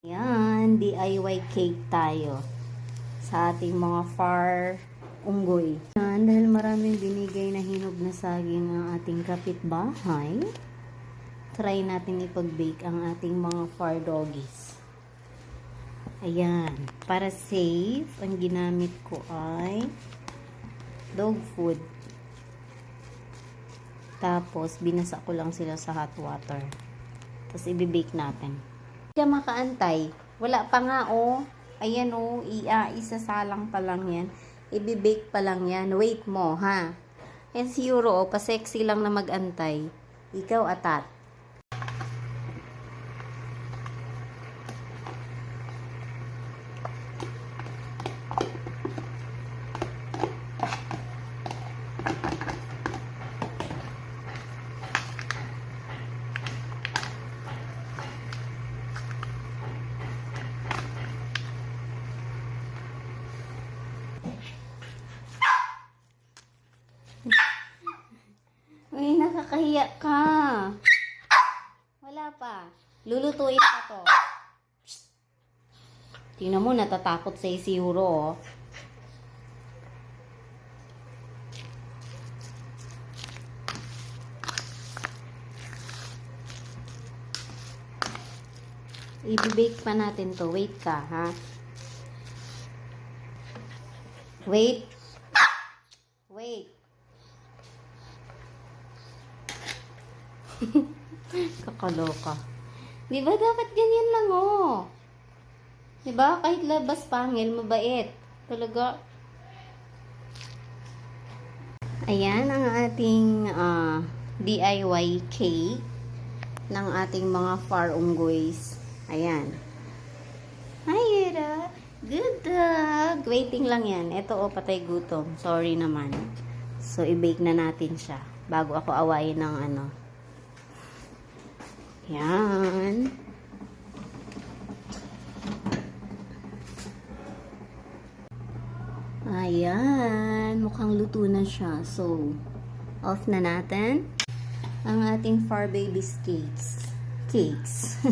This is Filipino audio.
Yan, DIY cake tayo sa ating mga far unggoy. Yan, dahil maraming binigay na hinog na saging ng ating kapitbahay, try natin ipag-bake ang ating mga far doggies. Ayan, para safe, ang ginamit ko ay dog food. Tapos, binasa ko lang sila sa hot water. Tapos, i-bake natin. Kaya makaantay. Wala pa nga, oh. Ayan, oh. Isasalang pa lang yan. I-bake pa lang yan. Wait mo, ha? Yan si Euro, oh. Pa-sexy lang na mag-antay. Ikaw, atat. Uy, nakakahiya ka. Wala pa. Lulutuin pa to. Tingnan mo, natatakot sa si Euro, oh. I-bake pa natin to. Wait ka, ha? Wait. Wait. Kakaloka. Di ba dapat ganyan lang, oh? Di ba? Kahit labas pangil, mabait. Talaga. Ayan ang ating DIY cake ng ating mga far unggoys. Ayan. Hi, Ira. Good dog. Waiting lang yan. Ito, oh, patay gutom. Sorry naman. So, i-bake na natin siya bago ako awayin ng ano. Yan. Ayan. Mukhang luto na siya. So, off na natin ang ating far babies cakes.